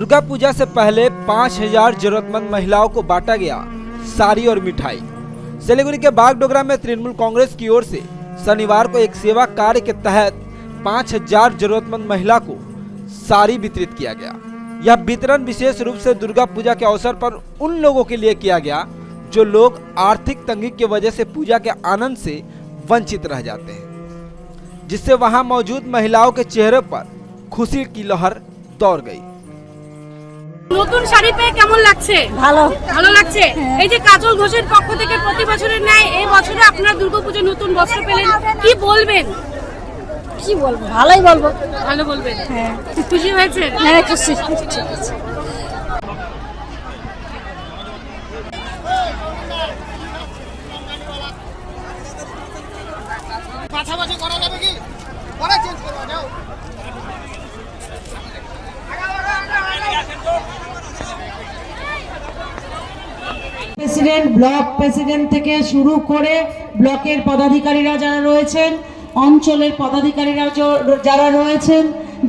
दुर्गा पूजा से पहले 5000 जरूरतमंद महिलाओं को बांटा गया साड़ी और मिठाई। सिलीगुड़ी के बागडोगरा में तृणमूल कांग्रेस की ओर से शनिवार को एक सेवा कार्य के तहत 5000 जरूरतमंद महिला को साड़ी वितरित किया गया। यह वितरण विशेष रूप से दुर्गा पूजा के अवसर पर उन लोगों के लिए किया गया जो लोग आर्थिक तंगी की वजह से पूजा के आनंद से वंचित रह जाते हैं, जिससे वहां मौजूद महिलाओं के चेहरे पर खुशी की लहर दौड़ गई। নতুন শাড়ি পেয়ে কেমন লাগছে? ভালো ভালো লাগছে। এই যে কাজল ঘোষের পক্ষ থেকে প্রতি বছরের ন্যায় এই বছরে আপনারা দুর্গাপূজায় নতুন বস্ত্র পেলেন, কি বলবেন? কি বলবো, ভালোই বলবো। ভালো বলবেন? হ্যাঁ। খুশি হয়েছেন? হ্যাঁ, খুশি। ঠিক আছে। পাশাপাশি করা যাবে কি? পরে চেঞ্জ করবা যাও। প্রেসিডেন্ট, ব্লক প্রেসিডেন্ট থেকে শুরু করে ব্লকের পদাধিকারীরা যারা রয়েছেন, অঞ্চলের পদাধিকারীরা যারা রয়েছেন,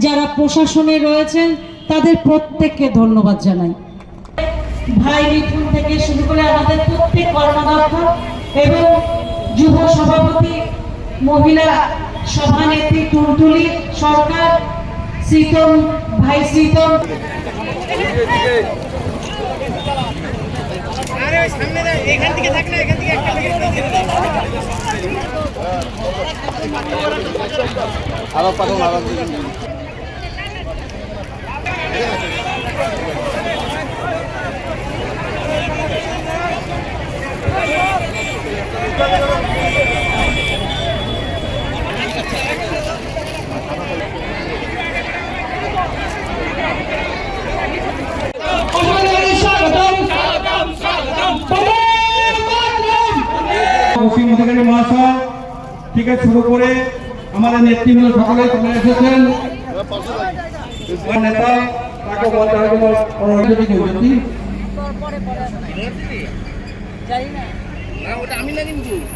যারা প্রশাসনে রয়েছেন, তাদের প্রত্যেককে ধন্যবাদ জানাই। ভাই মিঠুন থেকে শুরু করে আমাদের প্রত্যেক কর্মদক্ষ এবং যুব সভাপতি, মহিলা সভানেত্রী টুলটুলি সরকার, শ্রীতম ভাই, শ্রীতম এখান থেকে থাক না, এখান থেকে একটা আবার পাঠান আবার মহাশয় থেকে শুরু করে আমাদের নেতৃবৃন্দ সকলে চলে এসেছেন। নেতা তাকে বলতে হবে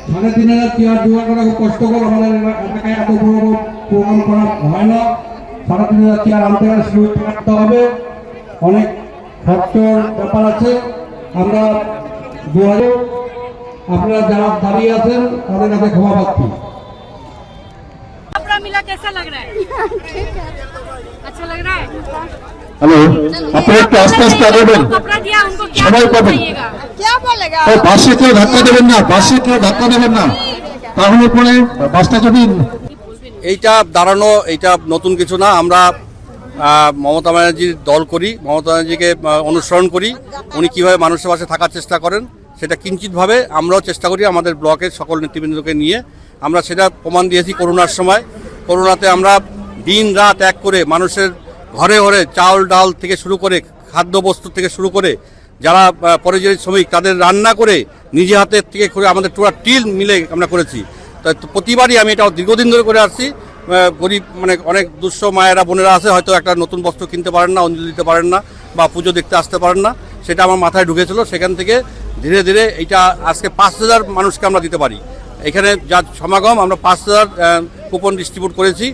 সাড়ে 3000 চেয়ার জোগাড় করা খুব কষ্টকর। আমাদের এলাকায় এত বড় প্রোগ্রাম করা হয় না। 3000 চেয়ার আনতে রাখতে হবে, অনেক খরচর ব্যাপার আছে। আমরা 2000 আপনারা যারা দাঁড়িয়ে আছেন তাদের কাছে ক্ষমা প্রার্থী। আপনারা মিলা कैसा लग रहा है? अच्छा लग रहा है? হ্যালো, আপনারা একটু আস্তে আস্তে আগাবেন, कपड़ा दिया उनको क्या সবাই পাবেন। बताइएगा? क्या बोलेगा? ও বাসে কেউ ধাক্কা দেবেন না, বাসে কেউ ধাক্কা দেবেন না, তাহলে পরে বাসটা যদি এইটা দাঁড়ানো, এইটা নতুন কিছু না। আমরা মমতা ব্যানার্জির দল করি, মমতা ব্যানার্জিকে অনুসরণ করি। উনি কীভাবে মানুষের পাশে থাকার চেষ্টা করেন সেটা কিঞ্চিতভাবে আমরাও চেষ্টা করি আমাদের ব্লকের সকল নেতৃবৃন্দকে নিয়ে। আমরা সেটা প্রমাণ দিয়েছি করোনার সময়। করোনাতে আমরা দিন রাত এক করে মানুষের ঘরে ঘরে চাউল ডাল থেকে শুরু করে খাদ্যবস্তু থেকে শুরু করে যারা পরিযায়ী শ্রমিক তাদের রান্না করে নিজে হাতের থেকে করে আমাদের পুরো টিম মিলে আমরা করেছি। তো প্রতিবারই আমি এটা দীর্ঘদিন ধরে করে আসছি। গরিব মানে অনেক দুঃস্থ মায়েরা বোনেরা আছে, হয়তো একটা নতুন বস্ত্র কিনতে পারেন না, অঞ্জলি দিতে পারেন না বা পুজো দেখতে আসতে পারেন না, সেটা আমার মাথায় ঢুকেছিল। সেখান থেকে ধীরে ধীরে এইটা আজকে 5000 মানুষকে আমরা দিতে পারি। এখানে যা সমাগম, আমরা 5000 কুপন ডিস্ট্রিবিউট করেছি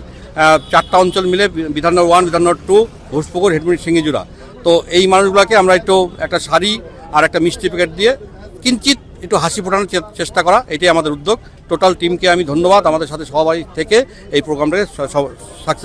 4টা অঞ্চল মিলে, বিধাননগর 1, বিধাননগর 2, ঘোষপুকুর, হেডমিট, সিঙ্গিজুড়া। তো এই মানুষগুলোকে আমরা একটু একটা শাড়ি আর একটা মিষ্টি প্যাকেট দিয়ে কিঞ্চিত একটু হাসি ফোটানোর চেষ্টা করা, এটাই আমাদের উদ্যোগ। টোটাল টিমকে আমি ধন্যবাদ আমাদের সাথে সবাই থেকে এই প্রোগ্রামটাকে সাকসেস